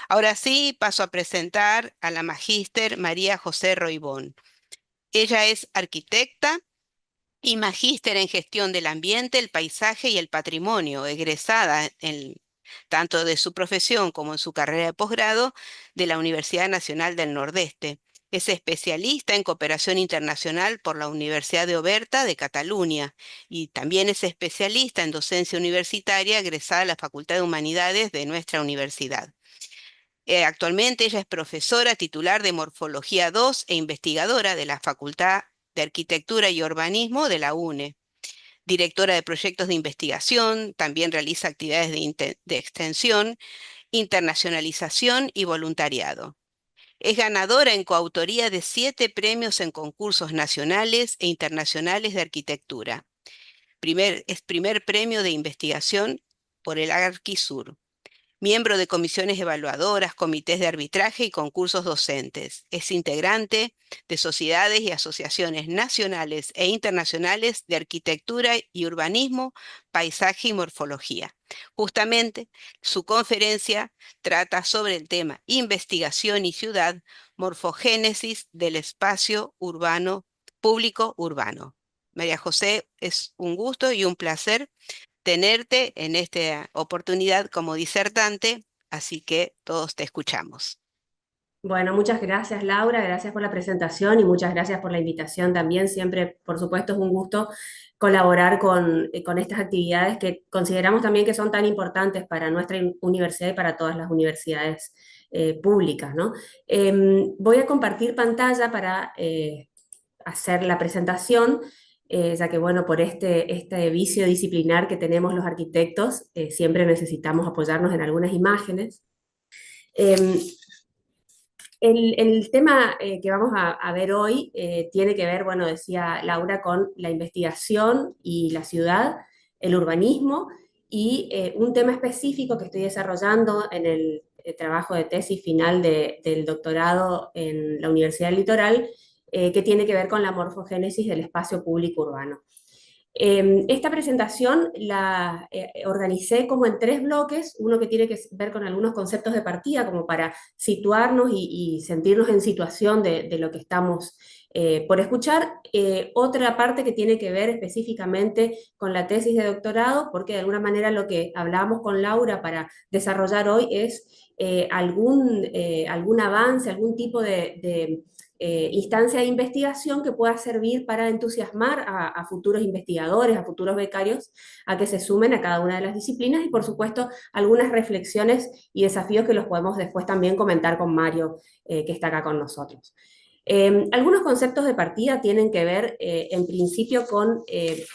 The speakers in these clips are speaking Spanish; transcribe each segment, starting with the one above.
Ahora sí, paso a presentar a la magíster María José Roibón. Ella es arquitecta y magíster en gestión del ambiente, el paisaje y el patrimonio, tanto de su profesión como en su carrera de posgrado de la Universidad Nacional del Nordeste. Es especialista en cooperación internacional por la Universidad de Oberta de Cataluña y también es especialista en docencia universitaria egresada a la Facultad de Humanidades de nuestra universidad. Actualmente ella es profesora titular de Morfología 2 e investigadora de la Facultad de Arquitectura y Urbanismo de la UNE. Directora de proyectos de investigación, también realiza actividades de extensión, internacionalización y voluntariado. Es ganadora en coautoría de 7 premios en concursos nacionales e internacionales de arquitectura. Es primer premio de investigación por el Arquisur. Miembro de comisiones evaluadoras, comités de arbitraje y concursos docentes. Es integrante de sociedades y asociaciones nacionales e internacionales de arquitectura y urbanismo, paisaje y morfología. Justamente, su conferencia trata sobre el tema investigación y ciudad, morfogénesis del espacio urbano, público urbano. María José, es un gusto y un placer tenerte en esta oportunidad como disertante, así que todos te escuchamos. Bueno, muchas gracias Laura, gracias por la presentación y muchas gracias por la invitación también. Siempre, por supuesto, es un gusto colaborar con estas actividades que consideramos también que son tan importantes para nuestra universidad y para todas las universidades públicas, ¿no? Voy a compartir pantalla para hacer la presentación, ya que, bueno, por este vicio disciplinar que tenemos los arquitectos, siempre necesitamos apoyarnos en algunas imágenes. Em, el tema que vamos a ver hoy tiene que ver, bueno, decía Laura, con la investigación y la ciudad, el urbanismo y un tema específico que estoy desarrollando en el trabajo de tesis final del doctorado en la Universidad del Litoral, que tiene que ver con la morfogénesis del espacio público urbano. Esta presentación la organicé como en 3 bloques, uno que tiene que ver con algunos conceptos de partida, como para situarnos y sentirnos en situación de lo que estamos por escuchar. Otra parte que tiene que ver específicamente con la tesis de doctorado, porque de alguna manera lo que hablábamos con Laura para desarrollar hoy es algún avance, algún tipo de instancia de investigación que pueda servir para entusiasmar a futuros investigadores, a futuros becarios, a que se sumen a cada una de las disciplinas y, por supuesto, algunas reflexiones y desafíos que los podemos después también comentar con Mario, que está acá con nosotros. Algunos conceptos de partida tienen que ver, en principio, con qué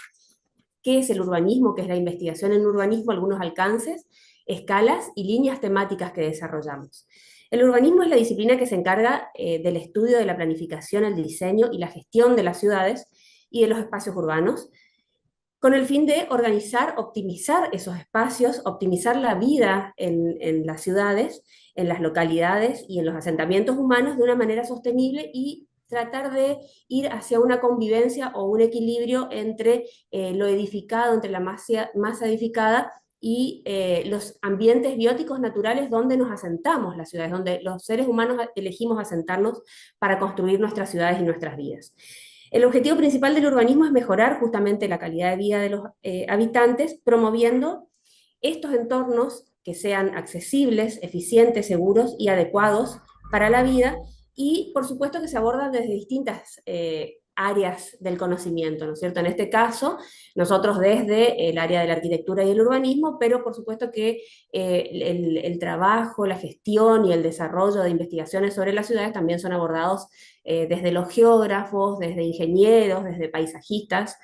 es el urbanismo, qué es la investigación en urbanismo, algunos alcances, escalas y líneas temáticas que desarrollamos. El urbanismo es la disciplina que se encarga del estudio de la planificación, el diseño y la gestión de las ciudades y de los espacios urbanos, con el fin de organizar, optimizar esos espacios, optimizar la vida en las ciudades, en las localidades y en los asentamientos humanos de una manera sostenible y tratar de ir hacia una convivencia o un equilibrio entre lo edificado, entre la masa edificada y los ambientes bióticos naturales donde nos asentamos, las ciudades, donde los seres humanos elegimos asentarnos para construir nuestras ciudades y nuestras vidas. El objetivo principal del urbanismo es mejorar justamente la calidad de vida de los habitantes, promoviendo estos entornos que sean accesibles, eficientes, seguros y adecuados para la vida, y por supuesto que se abordan desde distintas áreas del conocimiento, ¿no es cierto? En este caso, nosotros desde el área de la arquitectura y el urbanismo, pero por supuesto que el trabajo, la gestión y el desarrollo de investigaciones sobre las ciudades también son abordados desde los geógrafos, desde ingenieros, desde paisajistas.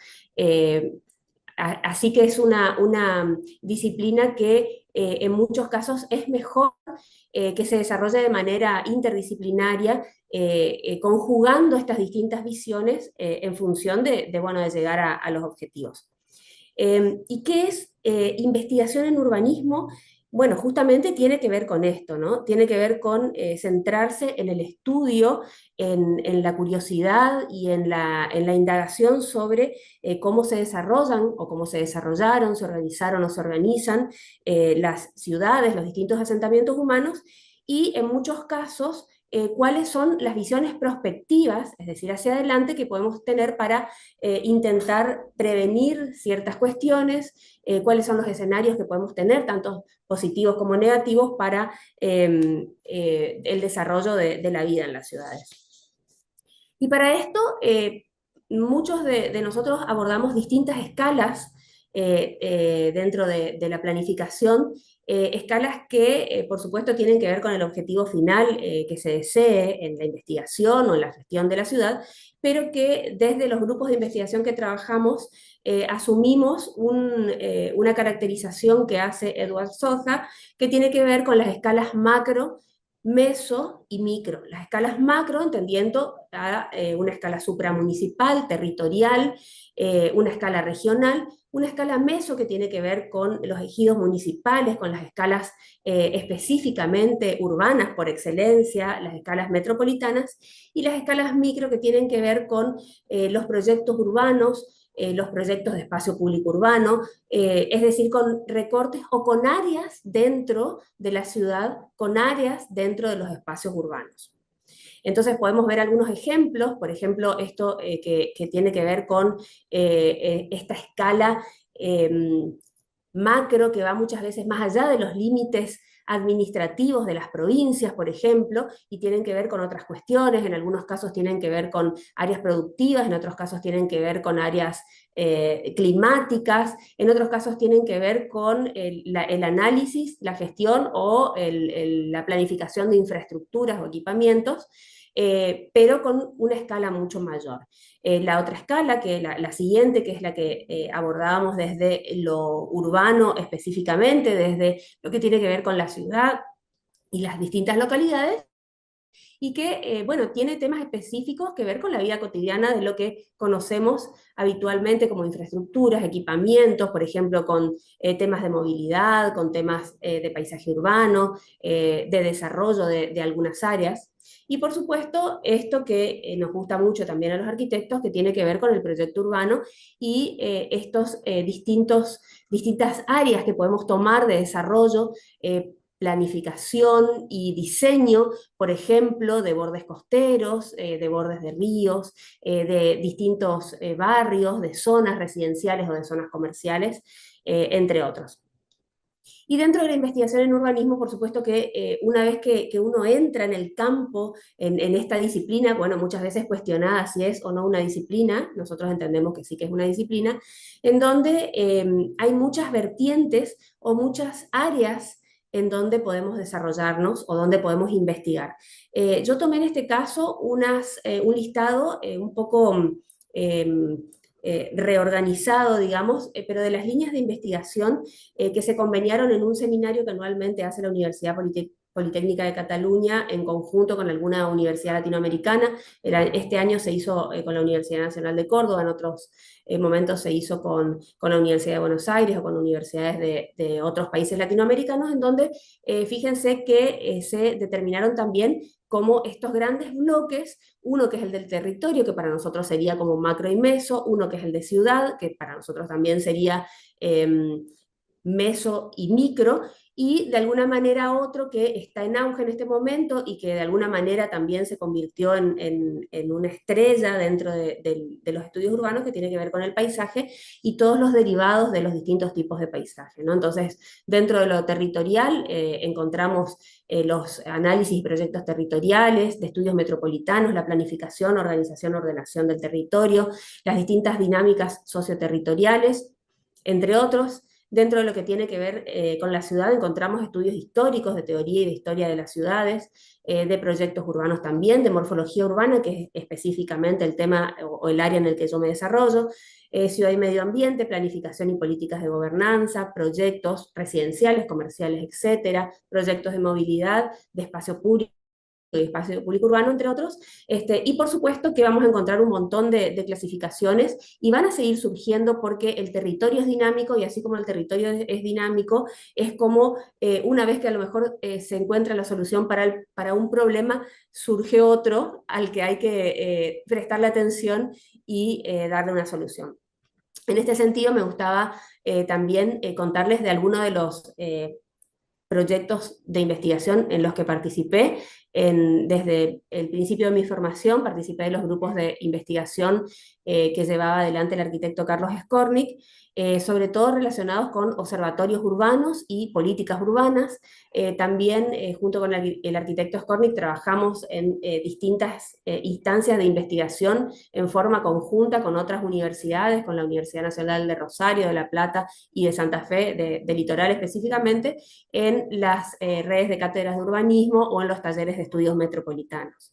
Así que es una disciplina que en muchos casos es mejor que se desarrolle de manera interdisciplinaria, conjugando estas distintas visiones en función bueno, de llegar a los objetivos. ¿Y qué es investigación en urbanismo? Bueno, justamente tiene que ver con esto, ¿no? Tiene que ver con centrarse en el estudio, en la curiosidad y en la indagación sobre cómo se desarrollan o cómo se desarrollaron, se organizaron o se organizan las ciudades, los distintos asentamientos humanos, y en muchos casos cuáles son las visiones prospectivas, es decir, hacia adelante, que podemos tener para intentar prevenir ciertas cuestiones, cuáles son los escenarios que podemos tener, tanto positivos como negativos, para el desarrollo de la vida en las ciudades. Y para esto, muchos de nosotros abordamos distintas escalas dentro de la planificación, escalas que, por supuesto, tienen que ver con el objetivo final que se desee en la investigación o en la gestión de la ciudad, pero que desde los grupos de investigación que trabajamos asumimos una caracterización que hace Edward Soja, que tiene que ver con las escalas macro, meso y micro. Las escalas macro, entendiendo una escala supramunicipal, territorial, una escala regional, una escala meso que tiene que ver con los ejidos municipales, con las escalas específicamente urbanas por excelencia, las escalas metropolitanas, y las escalas micro que tienen que ver con los proyectos urbanos, los proyectos de espacio público urbano, es decir, con recortes o con áreas dentro de la ciudad, con áreas dentro de los espacios urbanos. Entonces podemos ver algunos ejemplos, por ejemplo, esto que tiene que ver con esta escala eh, macro que va muchas veces más allá de los límites administrativos de las provincias, por ejemplo, y tienen que ver con otras cuestiones, en algunos casos tienen que ver con áreas productivas, en otros casos tienen que ver con áreas climáticas, en otros casos tienen que ver con el análisis, la gestión o la planificación de infraestructuras o equipamientos, pero con una escala mucho mayor. La otra escala, que la siguiente, que es la que abordábamos desde lo urbano específicamente, desde lo que tiene que ver con la ciudad y las distintas localidades, y que, bueno, tiene temas específicos que ver con la vida cotidiana de lo que conocemos habitualmente como infraestructuras, equipamientos, por ejemplo, con temas de movilidad, con temas de paisaje urbano, de desarrollo de algunas áreas. Y por supuesto, esto que nos gusta mucho también a los arquitectos, que tiene que ver con el proyecto urbano y estos distintas áreas que podemos tomar de desarrollo, planificación y diseño, por ejemplo, de bordes costeros, de bordes de ríos, de distintos barrios, de zonas residenciales o de zonas comerciales, entre otros. Y dentro de la investigación en urbanismo, por supuesto que una vez que uno entra en el campo, en esta disciplina, bueno, muchas veces cuestionada si es o no una disciplina, nosotros entendemos que sí que es una disciplina, en donde hay muchas vertientes o muchas áreas en donde podemos desarrollarnos o donde podemos investigar. Yo tomé en este caso un listado un poco reorganizado, digamos, pero de las líneas de investigación que se conveniaron en un seminario que anualmente hace la Universidad Politécnica de Cataluña en conjunto con alguna universidad latinoamericana. Este año se hizo con la Universidad Nacional de Córdoba, en otros momentos se hizo con la Universidad de Buenos Aires o con universidades de otros países latinoamericanos, en donde fíjense que se determinaron también como estos grandes bloques, uno que es el del territorio, que para nosotros sería como macro y meso, uno que es el de ciudad, que para nosotros también sería meso y micro, y de alguna manera otro que está en auge en este momento y que de alguna manera también se convirtió en una estrella dentro de los estudios urbanos, que tiene que ver con el paisaje y todos los derivados de los distintos tipos de paisaje, ¿no? Entonces, dentro de lo territorial encontramos los análisis y proyectos territoriales, de estudios metropolitanos, la planificación, organización, ordenación del territorio, las distintas dinámicas socioterritoriales, entre otros. Dentro de lo que tiene que ver con la ciudad encontramos estudios históricos de teoría y de historia de las ciudades, de proyectos urbanos también, de morfología urbana, que es específicamente el tema o el área en el que yo me desarrollo, ciudad y medio ambiente, planificación y políticas de gobernanza, proyectos residenciales, comerciales, etcétera, proyectos de movilidad, de espacio público y espacio público urbano, entre otros, y por supuesto que vamos a encontrar un montón de clasificaciones y van a seguir surgiendo porque el territorio es dinámico y así como el territorio es dinámico, es como una vez que a lo mejor se encuentra la solución para un problema, surge otro al que hay que prestarle atención y darle una solución. En este sentido, me gustaba también contarles de algunos de los proyectos de investigación en los que participé. Desde el principio de mi formación participé de los grupos de investigación que llevaba adelante el arquitecto Carlos Skornik, sobre todo relacionados con observatorios urbanos y políticas urbanas. También, junto con el arquitecto Skornik, trabajamos en distintas instancias de investigación en forma conjunta con otras universidades, con la Universidad Nacional de Rosario, de La Plata y de Santa Fe, de Litoral específicamente, en las redes de cátedras de urbanismo o en los talleres de estudios metropolitanos.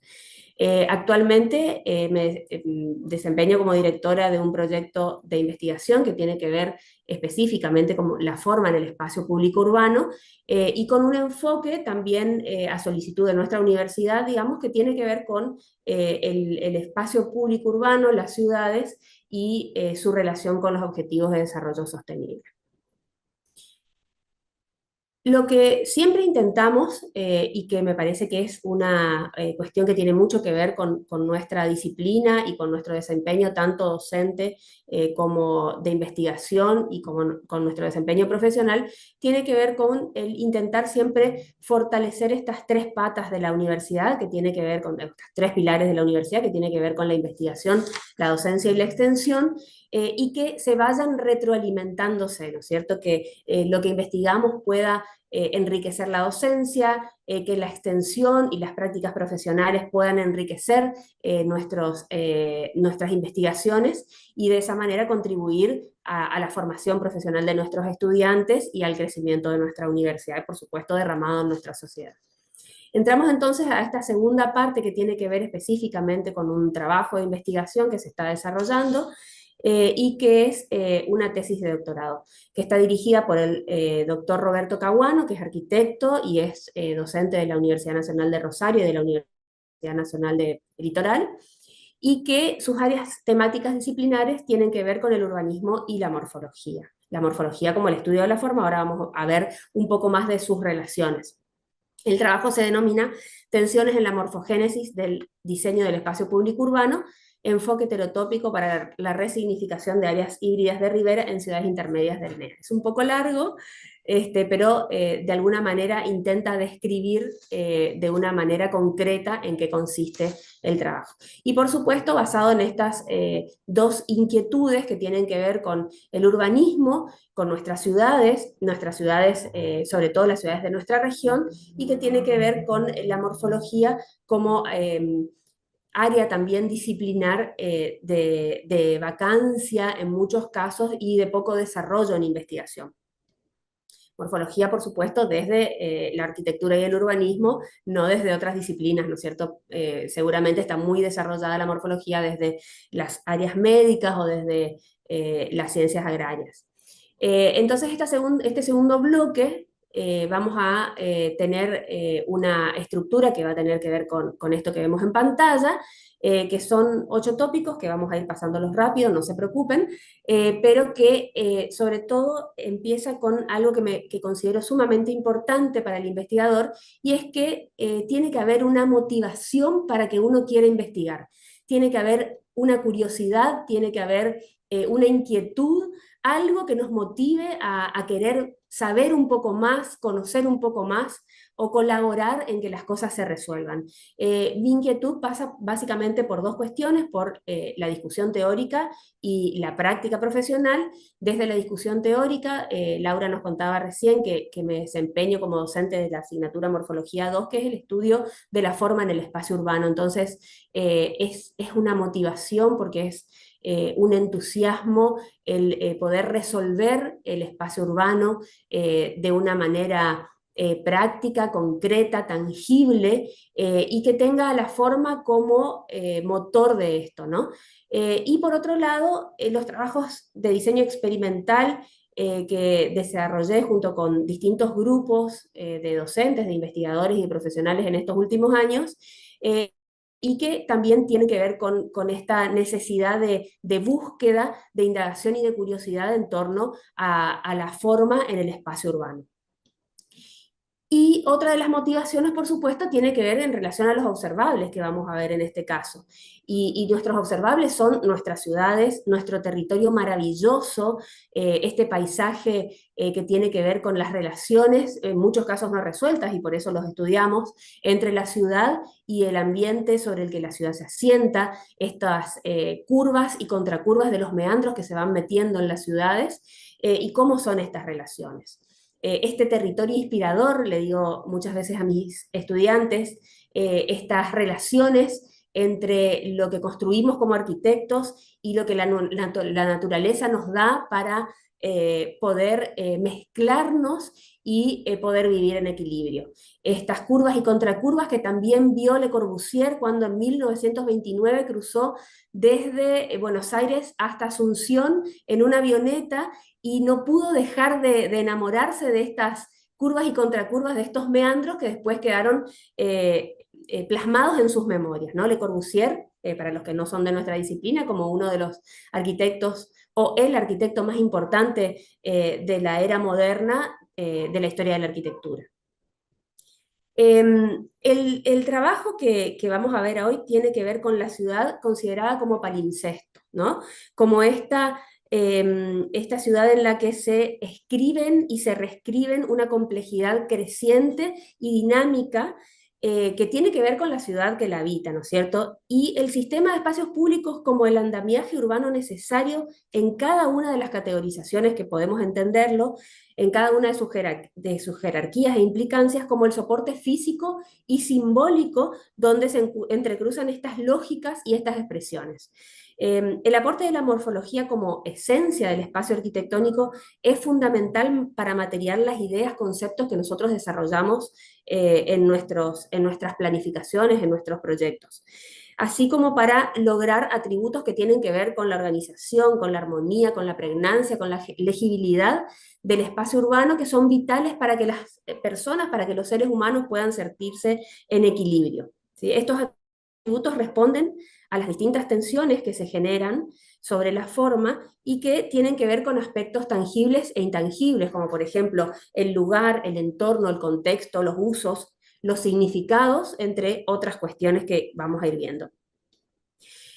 Actualmente me desempeño como directora de un proyecto de investigación que tiene que ver específicamente con la forma en el espacio público urbano y con un enfoque también a solicitud de nuestra universidad, digamos, que tiene que ver con el espacio público urbano, las ciudades y su relación con los objetivos de desarrollo sostenible. Lo que siempre intentamos, y que me parece que es una cuestión que tiene mucho que ver con nuestra disciplina y con nuestro desempeño tanto docente como de investigación y con nuestro desempeño profesional, tiene que ver con el intentar siempre fortalecer estas tres patas de la universidad, que tiene que ver con estos tres pilares de la universidad, que tiene que ver con la investigación, la docencia y la extensión, y que se vayan retroalimentándose, ¿no es cierto? Que lo que investigamos pueda enriquecer la docencia, que la extensión y las prácticas profesionales puedan enriquecer nuestras investigaciones y de esa manera contribuir a la formación profesional de nuestros estudiantes y al crecimiento de nuestra universidad y, por supuesto, derramado en nuestra sociedad. Entramos entonces a esta segunda parte que tiene que ver específicamente con un trabajo de investigación que se está desarrollando y que es una tesis de doctorado, que está dirigida por el doctor Roberto Caguano, que es arquitecto y es docente de la Universidad Nacional de Rosario y de la Universidad Nacional de Litoral, y que sus áreas temáticas disciplinares tienen que ver con el urbanismo y la morfología. La morfología como el estudio de la forma, ahora vamos a ver un poco más de sus relaciones. El trabajo se denomina Tensiones en la morfogénesis del diseño del espacio público urbano, enfoque heterotópico para la resignificación de áreas híbridas de ribera en ciudades intermedias del NEA. Es un poco largo, pero de alguna manera intenta describir de una manera concreta en qué consiste el trabajo. Y por supuesto basado en estas dos inquietudes que tienen que ver con el urbanismo, con nuestras ciudades sobre todo las ciudades de nuestra región, y que tiene que ver con la morfología como área también disciplinar de vacancia en muchos casos y de poco desarrollo en investigación. Morfología, por supuesto, desde la arquitectura y el urbanismo, no desde otras disciplinas, ¿no es cierto? Seguramente está muy desarrollada la morfología desde las áreas médicas o desde las ciencias agrarias. Entonces, este segundo bloque vamos a tener una estructura que va a tener que ver con esto que vemos en pantalla, que son 8 tópicos que vamos a ir pasándolos rápido, no se preocupen, pero que sobre todo empieza con algo que considero sumamente importante para el investigador, y es que tiene que haber una motivación para que uno quiera investigar. Tiene que haber una curiosidad, tiene que haber una inquietud, algo que nos motive a querer saber un poco más, conocer un poco más o colaborar en que las cosas se resuelvan. Mi inquietud pasa básicamente por dos cuestiones, por la discusión teórica y la práctica profesional. Desde la discusión teórica, Laura nos contaba recién que me desempeño como docente de la asignatura Morfología 2, que es el estudio de la forma en el espacio urbano. Entonces, es una motivación porque es un entusiasmo el poder resolver el espacio urbano de una manera práctica, concreta, tangible, y que tenga la forma como motor de esto, ¿no? Y por otro lado, los trabajos de diseño experimental que desarrollé junto con distintos grupos de docentes, de investigadores y profesionales en estos últimos años, y que también tiene que ver con esta necesidad de búsqueda, de indagación y de curiosidad en torno a la forma en el espacio urbano. Y otra de las motivaciones, por supuesto, tiene que ver en relación a los observables que vamos a ver en este caso. Y nuestros observables son nuestras ciudades, nuestro territorio maravilloso, este paisaje que tiene que ver con las relaciones, en muchos casos no resueltas, y por eso los estudiamos, entre la ciudad y el ambiente sobre el que la ciudad se asienta, estas curvas y contracurvas de los meandros que se van metiendo en las ciudades, y cómo son estas relaciones. Este territorio inspirador, le digo muchas veces a mis estudiantes, estas relaciones entre lo que construimos como arquitectos y lo que la naturaleza nos da para poder mezclarnos y poder vivir en equilibrio. Estas curvas y contracurvas que también vio Le Corbusier cuando en 1929 cruzó desde Buenos Aires hasta Asunción en una avioneta y no pudo dejar de enamorarse de estas curvas y contracurvas, de estos meandros que después quedaron plasmados en sus memorias, ¿no? Le Corbusier, para los que no son de nuestra disciplina, como uno de los arquitectos o el arquitecto más importante de la era moderna de la historia de la arquitectura. El trabajo que vamos a ver hoy tiene que ver con la ciudad considerada como palimpsesto, ¿no? Como esta ciudad en la que se escriben y se reescriben una complejidad creciente y dinámica que tiene que ver con la ciudad que la habita, ¿no es cierto? Y el sistema de espacios públicos como el andamiaje urbano necesario en cada una de las categorizaciones que podemos entenderlo, en cada una de sus jerarquías e implicancias, como el soporte físico y simbólico donde se entrecruzan estas lógicas y estas expresiones. El aporte de la morfología como esencia del espacio arquitectónico es fundamental para materializar las ideas, conceptos que nosotros desarrollamos en nuestras planificaciones, en nuestros proyectos, así como para lograr atributos que tienen que ver con la organización, con la armonía, con la pregnancia, con la legibilidad del espacio urbano, que son vitales para que las personas, para que los seres humanos puedan sentirse en equilibrio, ¿sí? Estos atributos responden a las distintas tensiones que se generan sobre la forma y que tienen que ver con aspectos tangibles e intangibles, como por ejemplo el lugar, el entorno, el contexto, los usos, los significados, entre otras cuestiones que vamos a ir viendo.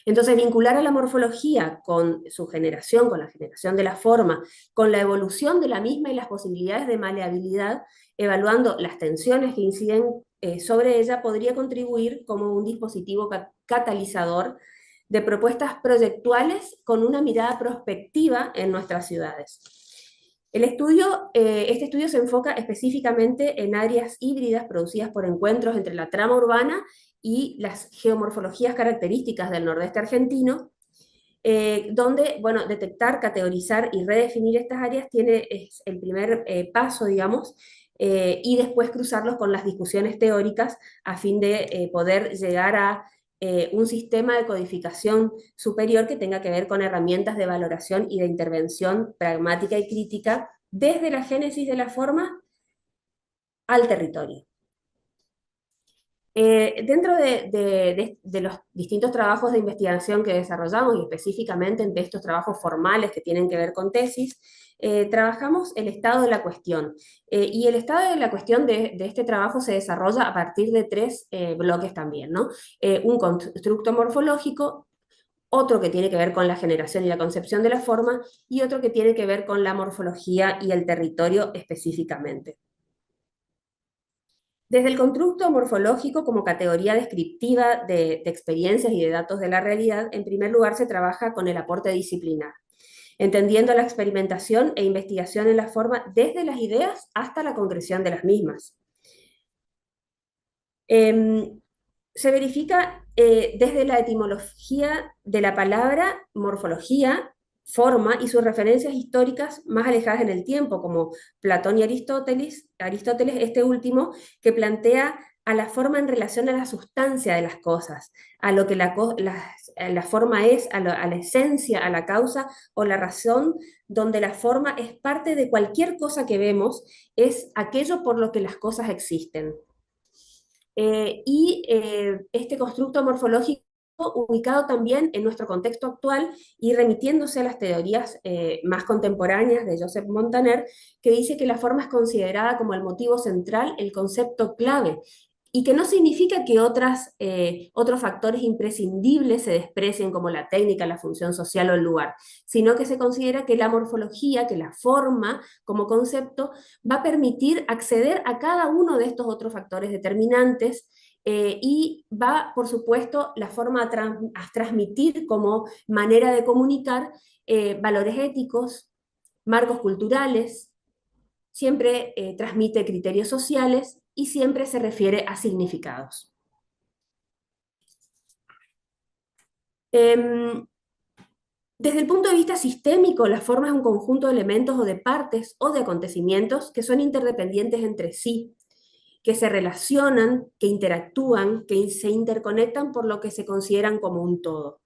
Entonces, vincular a la morfología con su generación, con la generación de la forma, con la evolución de la misma y las posibilidades de maleabilidad, evaluando las tensiones que inciden sobre ella, podría contribuir como un dispositivo catalizador de propuestas proyectuales con una mirada prospectiva en nuestras ciudades. Este estudio se enfoca específicamente en áreas híbridas producidas por encuentros entre la trama urbana y las geomorfologías características del nordeste argentino, donde, bueno, detectar, categorizar y redefinir estas áreas es el primer paso, digamos, y después cruzarlos con las discusiones teóricas a fin de poder llegar a un sistema de codificación superior que tenga que ver con herramientas de valoración y de intervención pragmática y crítica desde la génesis de la forma al territorio. Dentro de los distintos trabajos de investigación que desarrollamos, y específicamente de estos trabajos formales que tienen que ver con tesis, trabajamos el estado de la cuestión. Y el estado de la cuestión de este trabajo se desarrolla a partir de tres bloques también, ¿no? Un constructo morfológico, otro que tiene que ver con la generación y la concepción de la forma, y otro que tiene que ver con la morfología y el territorio específicamente. Desde el constructo morfológico como categoría descriptiva de experiencias y de datos de la realidad, en primer lugar se trabaja con el aporte disciplinar, entendiendo la experimentación e investigación en la forma desde las ideas hasta la concreción de las mismas. Se verifica desde la etimología de la palabra morfología, forma y sus referencias históricas más alejadas en el tiempo, como Platón y Aristóteles, este último, que plantea a la forma en relación a la sustancia de las cosas, a lo que la forma es, a la esencia, a la causa o la razón, donde la forma es parte de cualquier cosa que vemos, es aquello por lo que las cosas existen. Este constructo morfológico ubicado también en nuestro contexto actual y remitiéndose a las teorías más contemporáneas de Joseph Montaner, que dice que la forma es considerada como el motivo central, el concepto clave, y que no significa que otros factores imprescindibles se desprecien como la técnica, la función social o el lugar, sino que se considera que la morfología, que la forma como concepto, va a permitir acceder a cada uno de estos otros factores determinantes y va, por supuesto, la forma a transmitir como manera de comunicar valores éticos, marcos culturales, siempre transmite criterios sociales y siempre se refiere a significados. Desde el punto de vista sistémico, la forma es un conjunto de elementos o de partes o de acontecimientos que son interdependientes entre sí, que se relacionan, que interactúan, que se interconectan por lo que se consideran como un todo.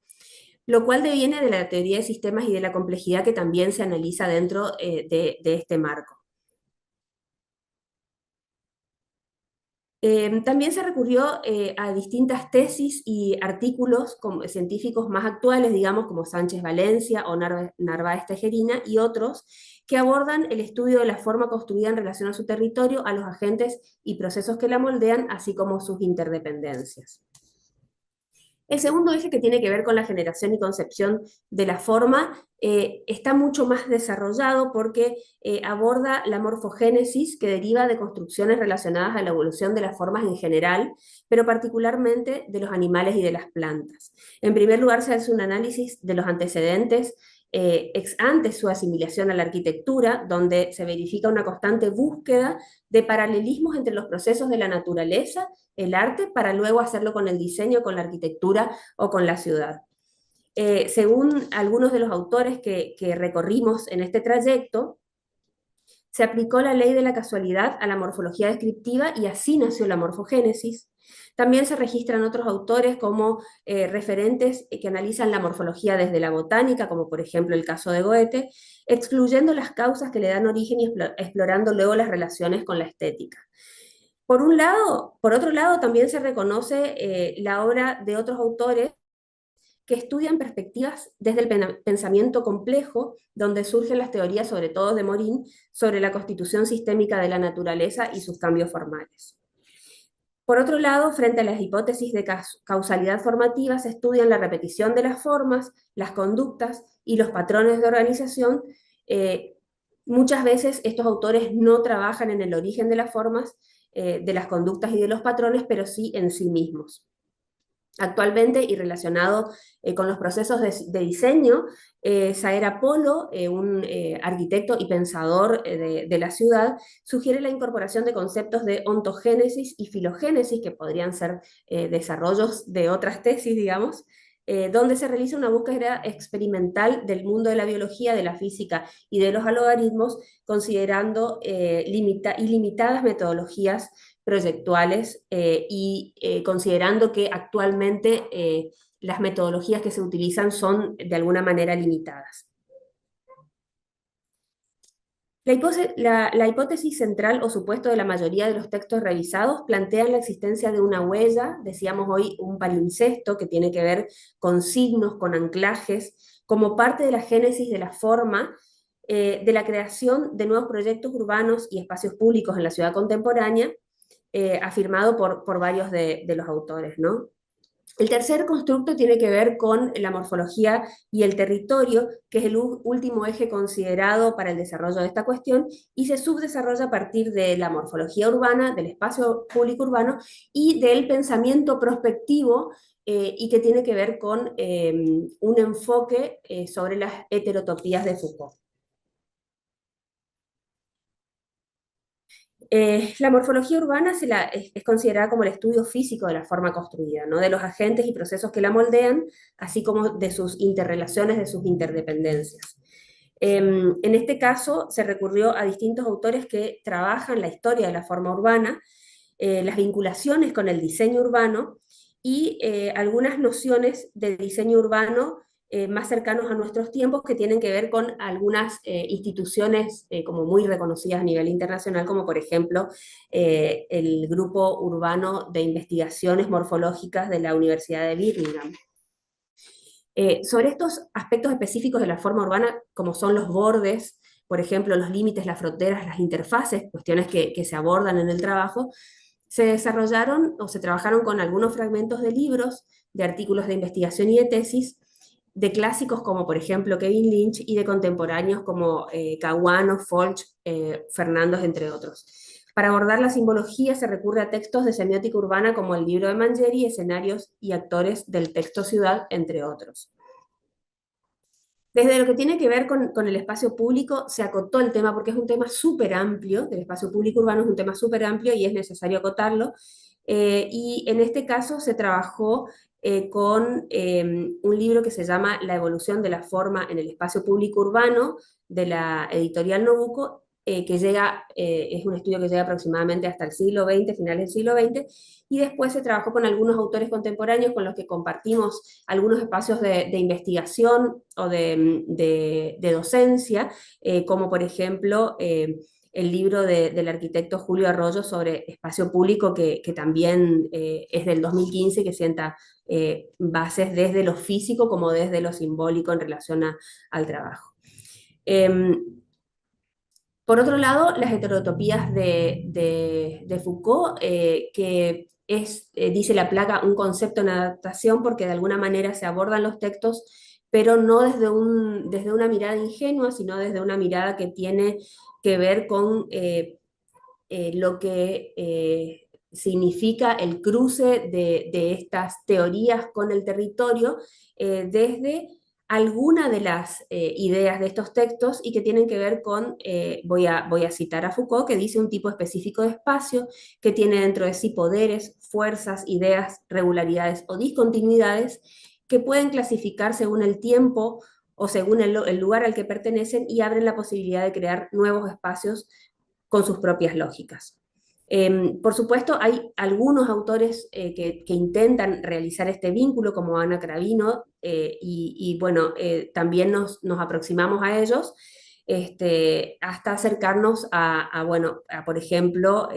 Lo cual deviene de la teoría de sistemas y de la complejidad que también se analiza dentro de este marco. También se recurrió a distintas tesis y artículos científicos más actuales, digamos, como Sánchez Valencia o Narváez Tejerina y otros, que abordan el estudio de la forma construida en relación a su territorio, a los agentes y procesos que la moldean, así como sus interdependencias. El segundo eje, que tiene que ver con la generación y concepción de la forma, está mucho más desarrollado porque aborda la morfogénesis, que deriva de construcciones relacionadas a la evolución de las formas en general, pero particularmente de los animales y de las plantas. En primer lugar, se hace un análisis de los antecedentes ex ante su asimilación a la arquitectura, donde se verifica una constante búsqueda de paralelismos entre los procesos de la naturaleza, el arte, para luego hacerlo con el diseño, con la arquitectura o con la ciudad. Según algunos de los autores que recorrimos en este trayecto, se aplicó la ley de la casualidad a la morfología descriptiva y así nació la morfogénesis. También se registran otros autores como referentes que analizan la morfología desde la botánica, como por ejemplo el caso de Goethe, excluyendo las causas que le dan origen y explorando luego las relaciones con la estética. Por otro lado, también se reconoce la obra de otros autores que estudian perspectivas desde el pensamiento complejo, donde surgen las teorías, sobre todo de Morin, sobre la constitución sistémica de la naturaleza y sus cambios formales. Por otro lado, frente a las hipótesis de causalidad formativa, se estudian la repetición de las formas, las conductas y los patrones de organización. Muchas veces estos autores no trabajan en el origen de las formas, de las conductas y de los patrones, pero sí en sí mismos. Actualmente, y relacionado con los procesos de diseño, Saera Polo, un arquitecto y pensador de la ciudad, sugiere la incorporación de conceptos de ontogénesis y filogénesis, que podrían ser desarrollos de otras tesis, digamos, donde se realiza una búsqueda experimental del mundo de la biología, de la física y de los algoritmos, considerando ilimitadas metodologías proyectuales y considerando que actualmente las metodologías que se utilizan son de alguna manera limitadas. La hipótesis central o supuesto de la mayoría de los textos revisados plantean la existencia de una huella, decíamos hoy un palimpsesto, que tiene que ver con signos, con anclajes, como parte de la génesis de la forma, de la creación de nuevos proyectos urbanos y espacios públicos en la ciudad contemporánea, afirmado por varios de los autores, ¿no? El tercer constructo tiene que ver con la morfología y el territorio, que es el último eje considerado para el desarrollo de esta cuestión, y se subdesarrolla a partir de la morfología urbana, del espacio público urbano y del pensamiento prospectivo, y que tiene que ver con un enfoque sobre las heterotopías de Foucault. La morfología urbana es considerada como el estudio físico de la forma construida, ¿no? De los agentes y procesos que la moldean, así como de sus interrelaciones, de sus interdependencias. En este caso se recurrió a distintos autores que trabajan la historia de la forma urbana, las vinculaciones con el diseño urbano y algunas nociones de diseño urbano más cercanos a nuestros tiempos, que tienen que ver con algunas instituciones como muy reconocidas a nivel internacional, como por ejemplo el Grupo Urbano de Investigaciones Morfológicas de la Universidad de Birmingham. Sobre estos aspectos específicos de la forma urbana, como son los bordes, por ejemplo, los límites, las fronteras, las interfaces, cuestiones que se abordan en el trabajo, se desarrollaron o se trabajaron con algunos fragmentos de libros, de artículos de investigación y de tesis, de clásicos como por ejemplo Kevin Lynch y de contemporáneos como Caguano, Folch, Fernández, entre otros. Para abordar la simbología se recurre a textos de semiótica urbana como el libro de Mangieri, escenarios y actores del texto ciudad, entre otros. Desde lo que tiene que ver con el espacio público, se acotó el tema porque es un tema súper amplio, del espacio público urbano es un tema súper amplio y es necesario acotarlo. Y en este caso se trabajó con un libro que se llama La evolución de la forma en el espacio público urbano, de la editorial Nobuco, que llega, es un estudio que llega aproximadamente hasta el siglo XX, finales del siglo XX, y después se trabajó con algunos autores contemporáneos con los que compartimos algunos espacios de investigación o de docencia, como por ejemplo el libro del arquitecto Julio Arroyo sobre espacio público, que también es del 2015, que sienta bases desde lo físico como desde lo simbólico en relación al trabajo. Por otro lado, las heterotopías de Foucault, que es, dice la placa, un concepto en adaptación porque de alguna manera se abordan los textos, pero no desde una mirada ingenua, sino desde una mirada que tiene que ver con lo que significa el cruce de estas teorías con el territorio desde alguna de las ideas de estos textos y que tienen que ver con, voy a citar a Foucault, que dice un tipo específico de espacio que tiene dentro de sí poderes, fuerzas, ideas, regularidades o discontinuidades que pueden clasificar según el tiempo o según el lugar al que pertenecen y abren la posibilidad de crear nuevos espacios con sus propias lógicas. Por supuesto, hay algunos autores que intentan realizar este vínculo, como Ana Cravino, y bueno, también nos aproximamos a ellos, hasta acercarnos bueno, por ejemplo,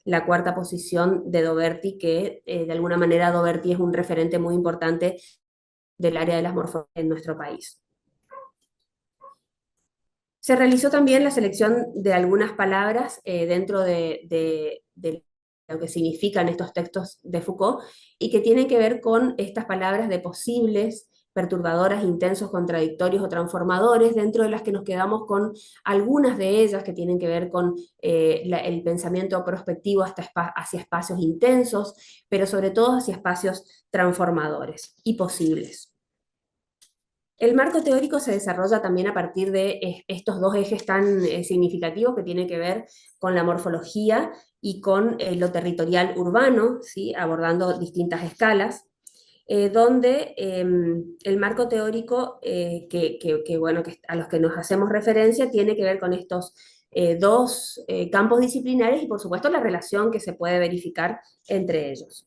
la cuarta posición de Doberti, que de alguna manera Doberti es un referente muy importante del área de las morfologías en nuestro país. Se realizó también la selección de algunas palabras dentro de lo que significan estos textos de Foucault y que tienen que ver con estas palabras de posibles, perturbadoras, intensos, contradictorios o transformadores, dentro de las que nos quedamos con algunas de ellas que tienen que ver con el pensamiento prospectivo hacia espacios intensos, pero sobre todo hacia espacios transformadores y posibles. El marco teórico se desarrolla también a partir de estos dos ejes tan significativos que tienen que ver con la morfología y con lo territorial urbano, ¿sí? Abordando distintas escalas, donde el marco teórico bueno, a los que nos hacemos referencia tiene que ver con estos dos campos disciplinares y por supuesto la relación que se puede verificar entre ellos.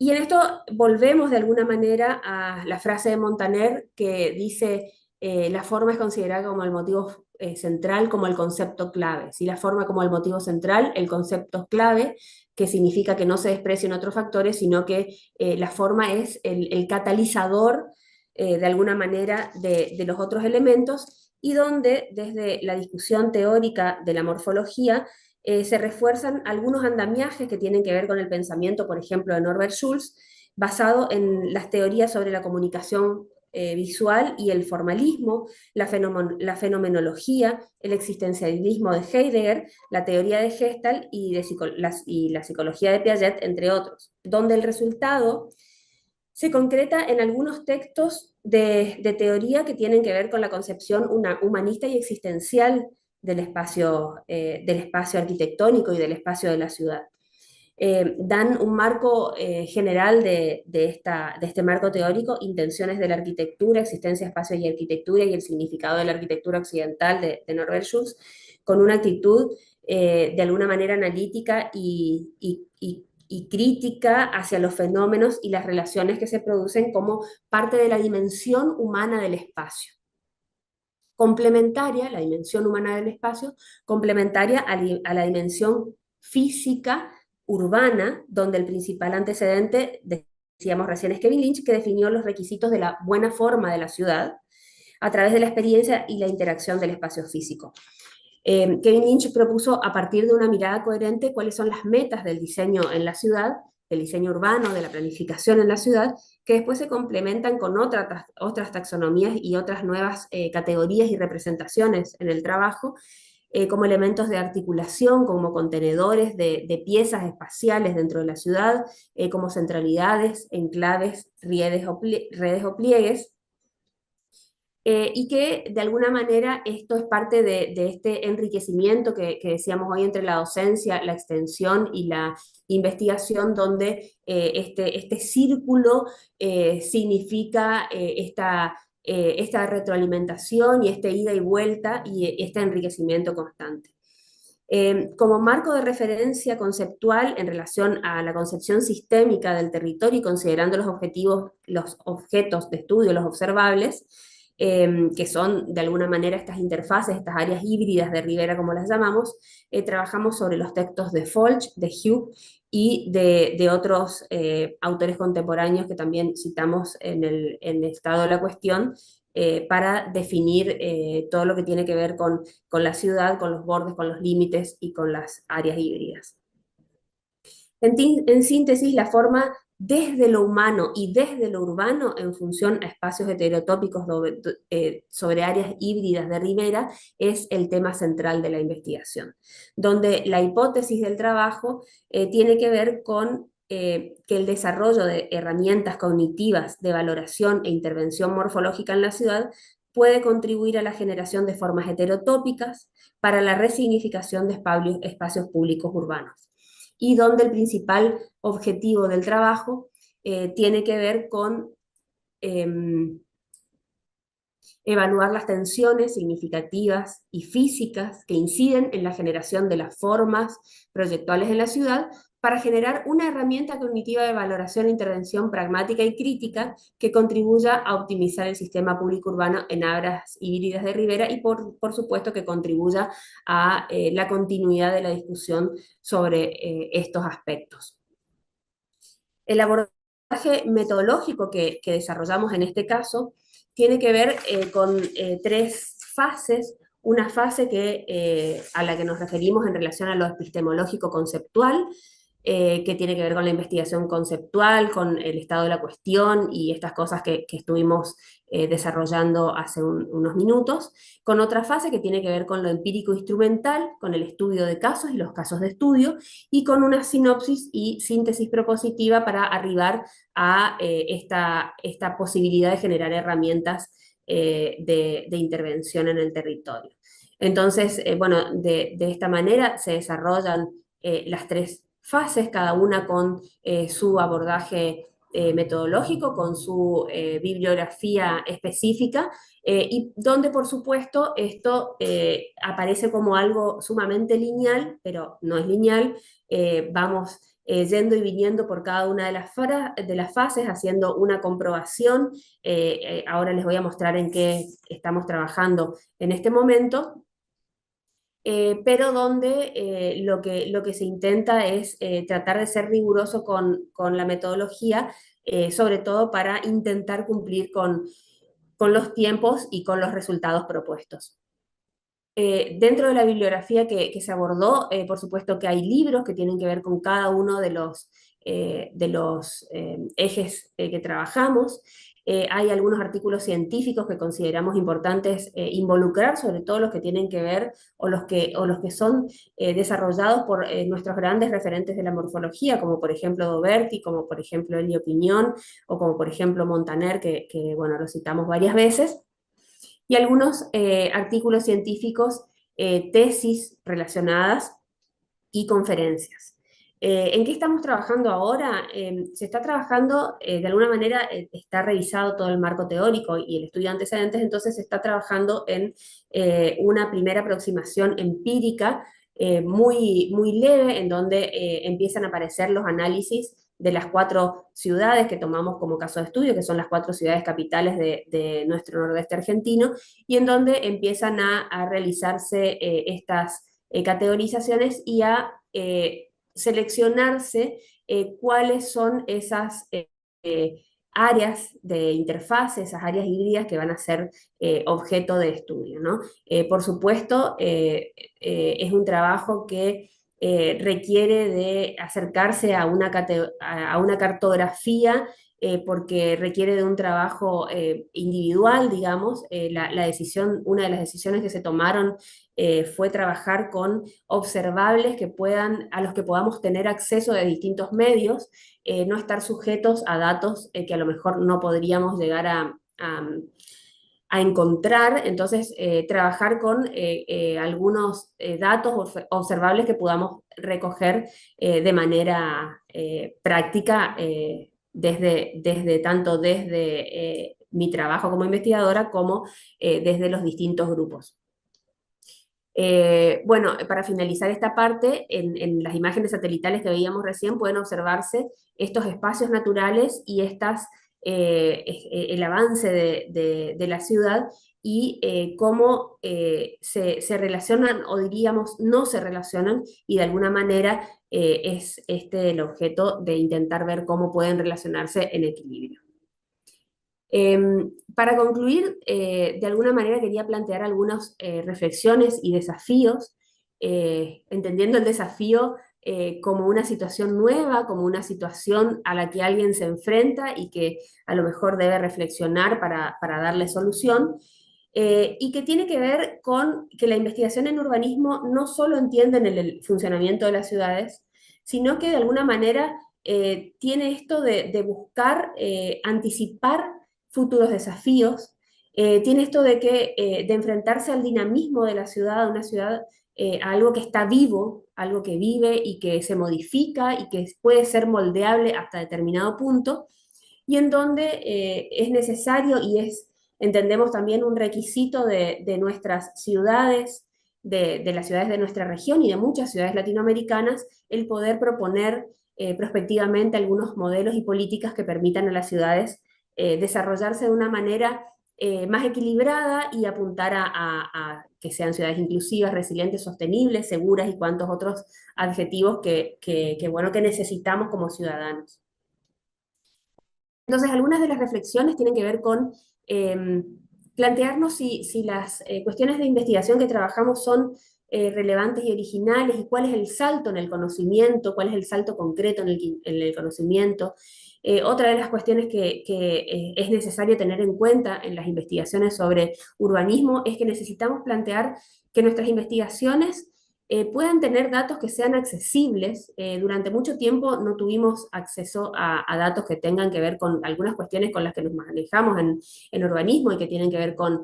Y en esto volvemos de alguna manera a la frase de Montaner que dice, la forma es considerada como el motivo central, como el concepto clave. ¿Sí? La forma como el motivo central, el concepto clave, que significa que no se desprecian otros factores, sino que la forma es el catalizador, de alguna manera, de los otros elementos, y donde desde la discusión teórica de la morfología, se refuerzan algunos andamiajes que tienen que ver con el pensamiento, por ejemplo, de Norbert Schulz, basado en las teorías sobre la comunicación visual y el formalismo, la fenomenología, el existencialismo de Heidegger, la teoría de Gestalt y la psicología de Piaget, entre otros, donde el resultado se concreta en algunos textos de teoría que tienen que ver con la concepción humanista y existencial del espacio arquitectónico y del espacio de la ciudad. Dan un marco general de este marco teórico, intenciones de la arquitectura, existencia, espacio y arquitectura y el significado de la arquitectura occidental de Norbert Schulz, con una actitud de alguna manera analítica y crítica hacia los fenómenos y las relaciones que se producen como parte de la dimensión humana del espacio. Complementaria, la dimensión humana del espacio, complementaria a la dimensión física urbana, donde el principal antecedente de decíamos recién, es Kevin Lynch, que definió los requisitos de la buena forma de la ciudad a través de la experiencia y la interacción del espacio físico. Kevin Lynch propuso, a partir de una mirada coherente, cuáles son las metas del diseño en la ciudad, del diseño urbano, de la planificación en la ciudad, que después se complementan con otras taxonomías y otras nuevas categorías y representaciones en el trabajo, como elementos de articulación, como contenedores de piezas espaciales dentro de la ciudad, como centralidades, enclaves, redes o pliegues, y que de alguna manera esto es parte de este enriquecimiento que decíamos hoy entre la docencia, la extensión y la investigación, donde este círculo significa esta retroalimentación y este ida y vuelta y este enriquecimiento constante. Como marco de referencia conceptual en relación a la concepción sistémica del territorio y considerando los objetos de estudio, los observables, que son de alguna manera estas interfaces, estas áreas híbridas de Rivera, como las llamamos, trabajamos sobre los textos de Folch, de Hugh y de otros autores contemporáneos que también citamos en el estado de la cuestión, para definir todo lo que tiene que ver con la ciudad, con los bordes, con los límites y con las áreas híbridas. En síntesis, la forma desde lo humano y desde lo urbano en función a espacios heterotópicos sobre áreas híbridas de Rivera es el tema central de la investigación, donde la hipótesis del trabajo tiene que ver con que el desarrollo de herramientas cognitivas de valoración e intervención morfológica en la ciudad puede contribuir a la generación de formas heterotópicas para la resignificación de espacios públicos urbanos, y donde el principal objetivo del trabajo tiene que ver con eh, evaluar las tensiones significativas y físicas que inciden en la generación de las formas proyectuales en la ciudad para generar una herramienta cognitiva de valoración e intervención pragmática y crítica que contribuya a optimizar el sistema público urbano en áreas híbridas de Rivera y por supuesto que contribuya a la continuidad de la discusión sobre estos aspectos. El abordaje metodológico que desarrollamos en este caso tiene que ver con tres fases. Una fase a la que nos referimos en relación a lo epistemológico conceptual, que tiene que ver con la investigación conceptual, con el estado de la cuestión y estas cosas que estuvimos desarrollando hace unos minutos, con otra fase que tiene que ver con lo empírico instrumental, con el estudio de casos y los casos de estudio, y con una sinopsis y síntesis propositiva para arribar a esta posibilidad de generar herramientas de intervención en el territorio. Entonces, bueno, de esta manera se desarrollan las tres fases, cada una con su abordaje metodológico, con su bibliografía específica, y donde por supuesto esto aparece como algo sumamente lineal, pero no es lineal. Vamos yendo y viniendo por cada una de las fases, haciendo una comprobación. Ahora les voy a mostrar en qué estamos trabajando en este momento. Pero donde lo que se intenta es tratar de ser riguroso con la metodología, sobre todo para intentar cumplir con los tiempos y con los resultados propuestos. Dentro de la bibliografía que se abordó, por supuesto que hay libros que tienen que ver con cada uno de los ejes que trabajamos. Hay algunos artículos científicos que consideramos importantes involucrar, sobre todo los que tienen que ver o los que son desarrollados por nuestros grandes referentes de la morfología, como por ejemplo Doberti, como por ejemplo Elio Piñón, o como por ejemplo Montaner, que bueno, lo citamos varias veces, y algunos artículos científicos, tesis relacionadas y conferencias. ¿En qué estamos trabajando ahora? Se está trabajando, de alguna manera, está revisado todo el marco teórico y el estudio de antecedentes, entonces se está trabajando en una primera aproximación empírica muy leve, en donde empiezan a aparecer los análisis de las 4 ciudades que tomamos como caso de estudio, que son las 4 ciudades capitales de nuestro nordeste argentino, y en donde empiezan a realizarse estas categorizaciones y a seleccionarse cuáles son esas áreas de interfaz, esas áreas híbridas que van a ser objeto de estudio, ¿no? Por supuesto, es un trabajo que requiere de acercarse a a una cartografía porque requiere de un trabajo individual, digamos. La decisión, una de las decisiones que se tomaron fue trabajar con observables a los que podamos tener acceso de distintos medios, no estar sujetos a datos que a lo mejor no podríamos llegar a encontrar. Entonces trabajar con algunos datos observables que podamos recoger de manera práctica tanto desde mi trabajo como investigadora como desde los distintos grupos. Bueno, para finalizar esta parte, en las imágenes satelitales que veíamos recién pueden observarse estos espacios naturales y el avance de la ciudad y cómo se relacionan, o diríamos no se relacionan, y de alguna manera es este el objeto de intentar ver cómo pueden relacionarse en equilibrio. Para concluir, de alguna manera quería plantear algunas reflexiones y desafíos, entendiendo el desafío como una situación nueva, como una situación a la que alguien se enfrenta y que a lo mejor debe reflexionar para darle solución, y que tiene que ver con que la investigación en urbanismo no solo entiende en el funcionamiento de las ciudades, sino que de alguna manera tiene esto de buscar anticipar futuros desafíos. Tiene esto de enfrentarse al dinamismo de la ciudad, una ciudad, a algo que está vivo, algo que vive y que se modifica y que puede ser moldeable hasta determinado punto, y en donde es necesario y entendemos también un requisito de nuestras ciudades, de las ciudades de nuestra región y de muchas ciudades latinoamericanas, el poder proponer prospectivamente algunos modelos y políticas que permitan a las ciudades desarrollarse de una manera más equilibrada y apuntar a que sean ciudades inclusivas, resilientes, sostenibles, seguras y cuantos otros adjetivos bueno, que necesitamos como ciudadanos. Entonces, algunas de las reflexiones tienen que ver con plantearnos si las cuestiones de investigación que trabajamos son relevantes y originales, y cuál es el salto en el conocimiento, cuál es el salto concreto en el conocimiento. Otra de las cuestiones que es necesario tener en cuenta en las investigaciones sobre urbanismo es que necesitamos plantear que nuestras investigaciones puedan tener datos que sean accesibles. Durante mucho tiempo no tuvimos acceso a datos que tengan que ver con algunas cuestiones con las que nos manejamos en urbanismo y que tienen que ver con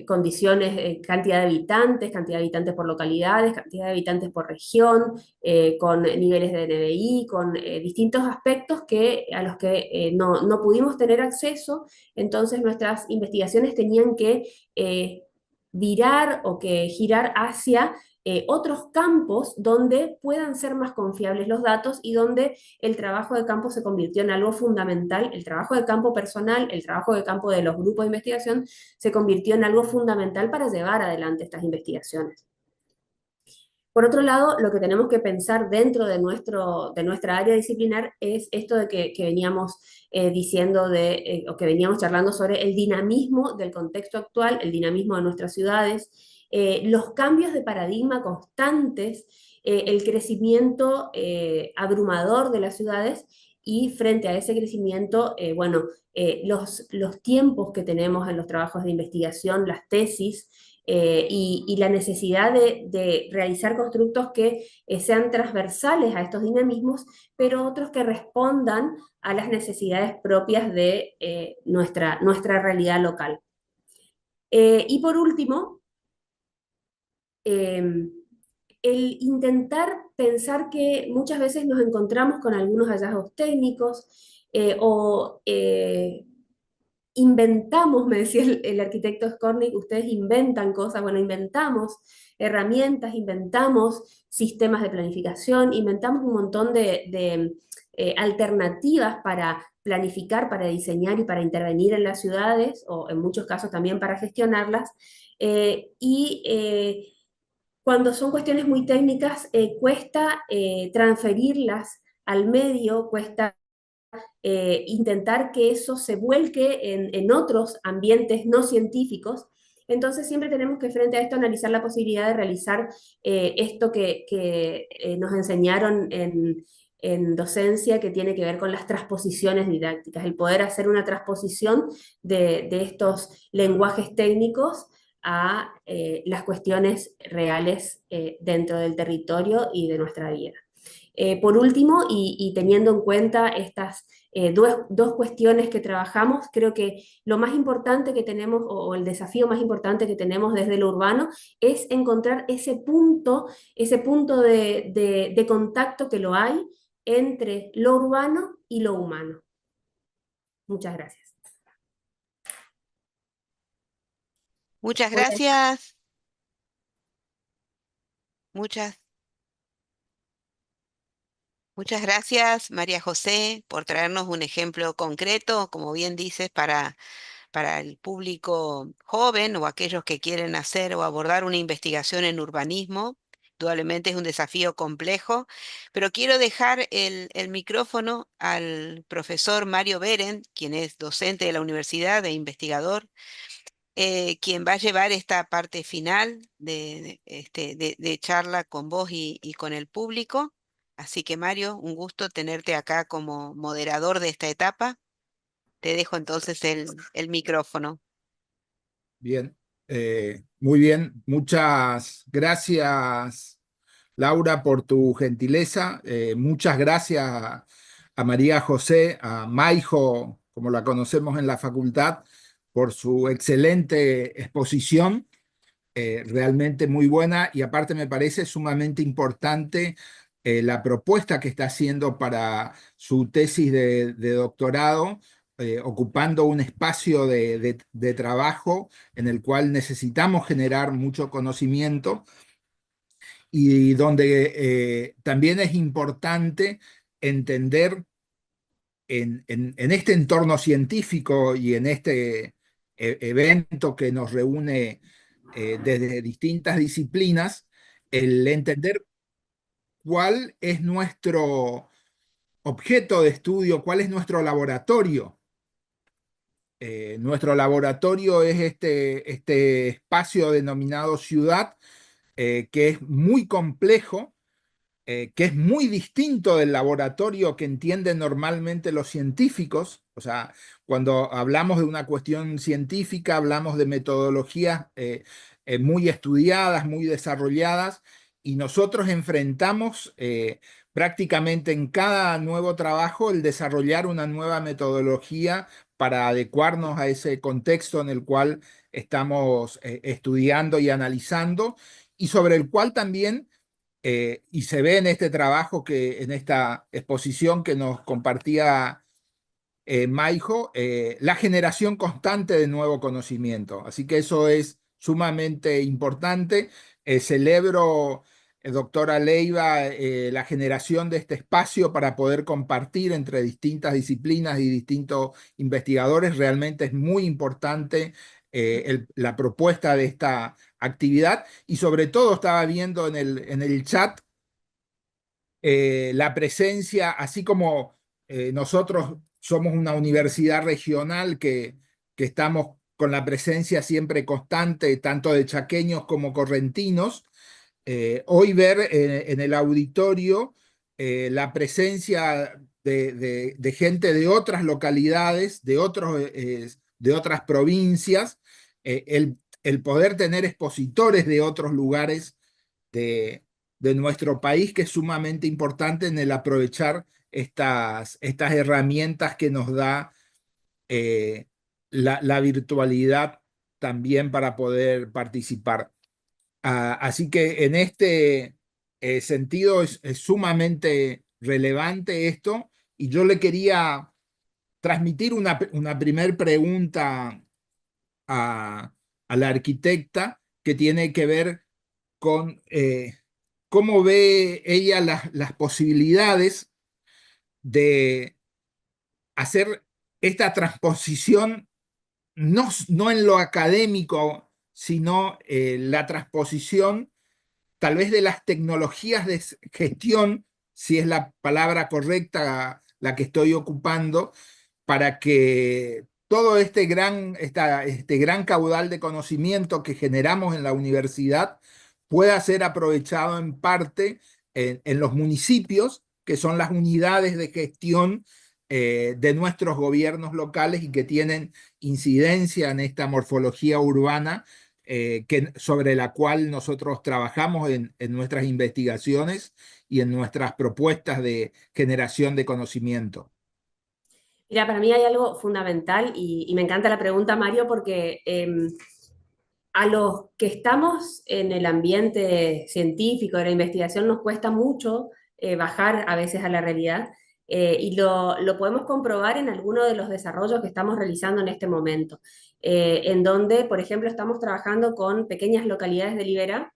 condiciones, cantidad de habitantes por localidades, cantidad de habitantes por región, con niveles de NBI, con distintos aspectos a los que no pudimos tener acceso. Entonces nuestras investigaciones tenían que virar o que girar hacia otros campos donde puedan ser más confiables los datos y donde el trabajo de campo se convirtió en algo fundamental. El trabajo de campo personal, el trabajo de campo de los grupos de investigación se convirtió en algo fundamental para llevar adelante estas investigaciones. Por otro lado, lo que tenemos que pensar dentro de nuestra área disciplinar es esto que veníamos diciendo o que veníamos charlando sobre el dinamismo del contexto actual, el dinamismo de nuestras ciudades, los cambios de paradigma constantes, el crecimiento abrumador de las ciudades, y frente a ese crecimiento, bueno, los tiempos que tenemos en los trabajos de investigación, las tesis, y la necesidad de realizar constructos que sean transversales a estos dinamismos, pero otros que respondan a las necesidades propias de nuestra realidad local. Y por último, el intentar pensar que muchas veces nos encontramos con algunos hallazgos técnicos o inventamos, me decía el arquitecto Skornik, ustedes inventan cosas. Bueno, inventamos herramientas, inventamos sistemas de planificación, inventamos un montón de alternativas para planificar, para diseñar y para intervenir en las ciudades, o en muchos casos también para gestionarlas. Cuando son cuestiones muy técnicas, cuesta transferirlas al medio, cuesta intentar que eso se vuelque en otros ambientes no científicos. Entonces siempre tenemos que frente a esto analizar la posibilidad de realizar esto que nos enseñaron en docencia, que tiene que ver con las transposiciones didácticas, el poder hacer una transposición de estos lenguajes técnicos a las cuestiones reales dentro del territorio y de nuestra vida. Por último, y teniendo en cuenta estas dos cuestiones que trabajamos, creo que lo más importante que tenemos, o el desafío más importante que tenemos desde lo urbano, es encontrar ese punto de contacto que lo hay entre lo urbano y lo humano. Muchas gracias. Muchas Hola. gracias, muchas, muchas gracias, María José, por traernos un ejemplo concreto, como bien dices, para el público joven o aquellos que quieren hacer o abordar una investigación en urbanismo. Indudablemente es un desafío complejo, pero quiero dejar el micrófono al profesor Mario Beren, quien es docente de la universidad e investigador, quien va a llevar esta parte final de charla con vos y con el público. Así que Mario, un gusto tenerte acá como moderador de esta etapa. Te dejo entonces el micrófono. Bien, muy bien. Muchas gracias, Laura, por tu gentileza. Muchas gracias a María José, a Maijo, como la conocemos en la facultad, por su excelente exposición, realmente muy buena, y aparte me parece sumamente importante la propuesta que está haciendo para su tesis de doctorado, ocupando un espacio de trabajo en el cual necesitamos generar mucho conocimiento y donde también es importante entender en este entorno científico y en este evento que nos reúne desde distintas disciplinas, el entender cuál es nuestro objeto de estudio, cuál es nuestro laboratorio. Nuestro laboratorio es este espacio denominado ciudad, que es muy complejo, que es muy distinto del laboratorio que entienden normalmente los científicos. O sea, cuando hablamos de una cuestión científica, hablamos de metodologías muy estudiadas, muy desarrolladas, y nosotros enfrentamos prácticamente en cada nuevo trabajo el desarrollar una nueva metodología para adecuarnos a ese contexto en el cual estamos estudiando y analizando, y sobre el cual también y se ve en este trabajo, en esta exposición que nos compartía Maijo, la generación constante de nuevo conocimiento. Así que eso es sumamente importante. Celebro, doctora Leiva, la generación de este espacio para poder compartir entre distintas disciplinas y distintos investigadores. Realmente es muy importante la propuesta de esta actividad, y sobre todo estaba viendo en el chat la presencia, así como nosotros somos una universidad regional que estamos con la presencia siempre constante, tanto de chaqueños como correntinos. Hoy ver en el auditorio la presencia de gente de otras localidades, de otras provincias, el poder tener expositores de otros lugares de, de nuestro país, que es sumamente importante en el aprovechar estas herramientas que nos da la virtualidad también para poder participar. Así que en este sentido es sumamente relevante esto, y yo le quería transmitir una primer pregunta a, a la arquitecta, que tiene que ver con cómo ve ella las posibilidades de hacer esta transposición, no en lo académico, sino la transposición tal vez de las tecnologías de gestión, si es la palabra correcta, la que estoy ocupando, para que todo este gran caudal de conocimiento que generamos en la universidad pueda ser aprovechado en parte en los municipios, que son las unidades de gestión de nuestros gobiernos locales y que tienen incidencia en esta morfología urbana sobre la cual nosotros trabajamos en nuestras investigaciones y en nuestras propuestas de generación de conocimiento. Mira, para mí hay algo fundamental y me encanta la pregunta, Mario, porque a los que estamos en el ambiente científico, de la investigación, nos cuesta mucho bajar a veces a la realidad y lo podemos comprobar en algunos de los desarrollos que estamos realizando en este momento, en donde, por ejemplo, estamos trabajando con pequeñas localidades de Liberá,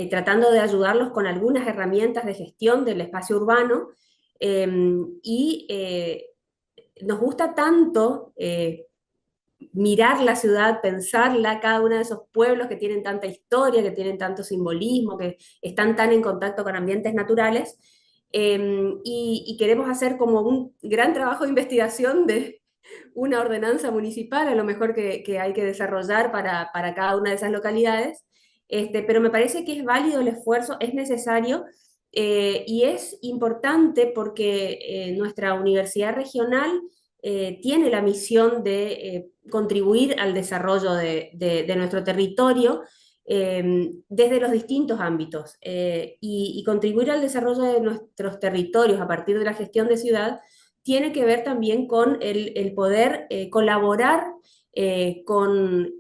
tratando de ayudarlos con algunas herramientas de gestión del espacio urbano eh, y nos gusta tanto mirar la ciudad, pensarla, cada uno de esos pueblos que tienen tanta historia, que tienen tanto simbolismo, que están tan en contacto con ambientes naturales, y queremos hacer como un gran trabajo de investigación de una ordenanza municipal, a lo mejor que hay que desarrollar para cada una de esas localidades, pero me parece que es válido el esfuerzo, es necesario, y es importante porque nuestra universidad regional tiene la misión de contribuir al desarrollo de nuestro territorio desde los distintos ámbitos y contribuir al desarrollo de nuestros territorios a partir de la gestión de ciudad tiene que ver también con el poder colaborar con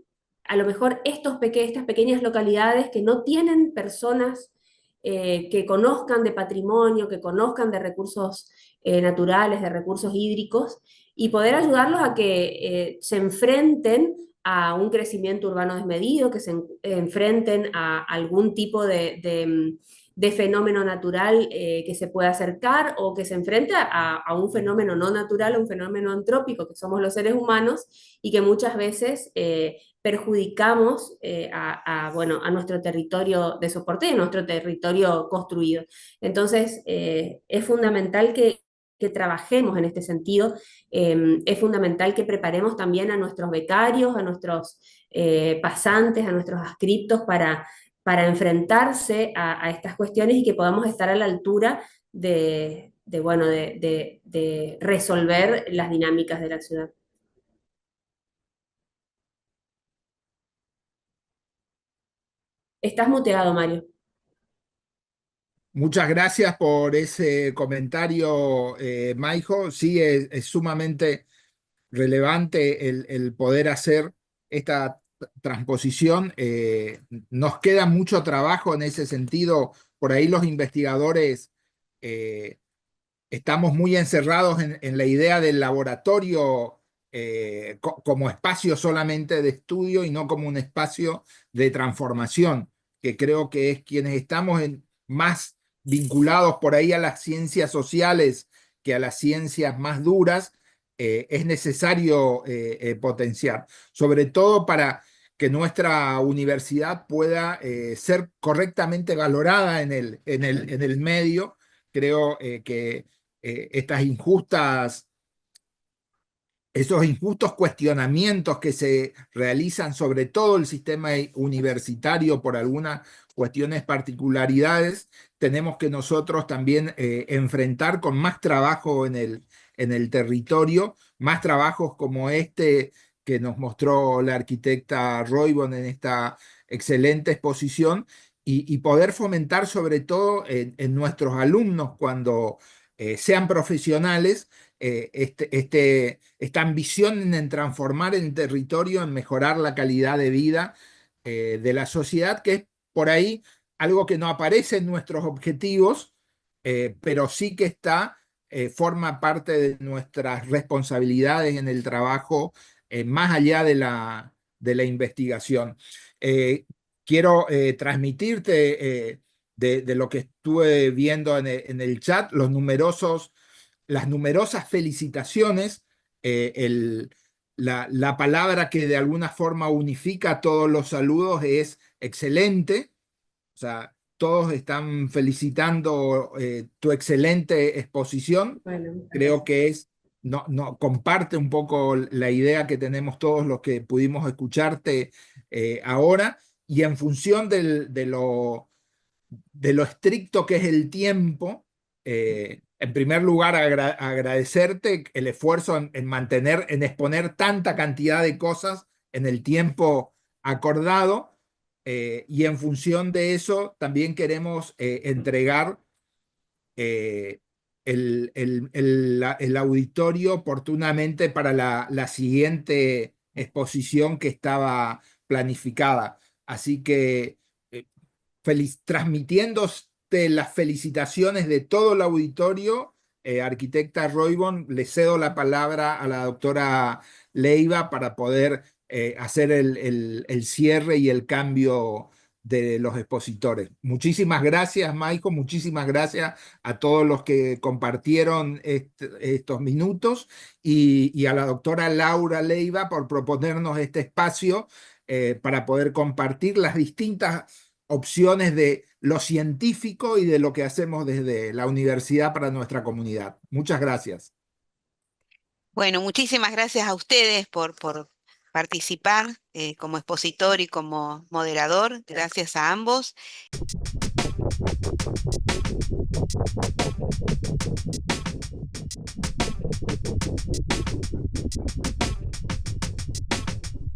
a lo mejor estas pequeñas localidades que no tienen personas que conozcan de patrimonio, que conozcan de recursos naturales, de recursos hídricos, y poder ayudarlos a que se enfrenten a un crecimiento urbano desmedido, que se enfrenten a algún tipo de fenómeno natural que se pueda acercar o que se enfrente a un fenómeno no natural, a un fenómeno antrópico que somos los seres humanos y que muchas veces perjudicamos bueno, a nuestro territorio de soporte y a nuestro territorio construido. Entonces, es fundamental que trabajemos en este sentido, es fundamental que preparemos también a nuestros becarios, a nuestros pasantes, a nuestros adscriptos para enfrentarse a estas cuestiones y que podamos estar a la altura bueno, de resolver las dinámicas de la ciudad. Estás muteado, Mario. Muchas gracias por ese comentario, Maijo. Sí, es sumamente relevante el poder hacer esta transposición. Nos queda mucho trabajo en ese sentido. Por ahí los investigadores eh, estamos muy encerrados en la idea del laboratorio como espacio solamente de estudio y no como un espacio de transformación, que creo que es quienes estamos más vinculados por ahí a las ciencias sociales que a las ciencias más duras, es necesario potenciar, sobre todo para que nuestra universidad pueda ser correctamente valorada en el medio. Creo que esos injustos cuestionamientos que se realizan sobre todo el sistema universitario por algunas cuestiones particularidades, tenemos que nosotros también enfrentar con más trabajo en el territorio, más trabajos como este que nos mostró la arquitecta Roybon en esta excelente exposición y poder fomentar sobre todo en nuestros alumnos cuando sean profesionales esta ambición en transformar el territorio, en mejorar la calidad de vida de la sociedad, que es por ahí algo que no aparece en nuestros objetivos, pero sí que forma parte de nuestras responsabilidades en el trabajo, más allá de la investigación. Eh, Quiero transmitirte de lo que estuve viendo en el chat, las numerosas felicitaciones, la palabra que de alguna forma unifica todos los saludos es excelente. O sea, todos están felicitando tu excelente exposición. Bueno, muchas Creo gracias. que comparte un poco la idea que tenemos todos los que pudimos escucharte ahora, y en función de lo estricto que es el tiempo, en primer lugar agradecerte el esfuerzo en exponer tanta cantidad de cosas en el tiempo acordado, y en función de eso también queremos entregar eh, el auditorio oportunamente para la siguiente exposición que estaba planificada. Así que transmitiéndote las felicitaciones de todo el auditorio, arquitecta Roybon, le cedo la palabra a la doctora Leiva para poder hacer el cierre y el cambio de los expositores. Muchísimas gracias, Maiko, muchísimas gracias a todos los que compartieron estos minutos, y a la doctora Laura Leiva por proponernos este espacio para poder compartir las distintas opciones de lo científico y de lo que hacemos desde la universidad para nuestra comunidad. Muchas gracias. Bueno, muchísimas gracias a ustedes por participar como expositor y como moderador. Gracias a ambos.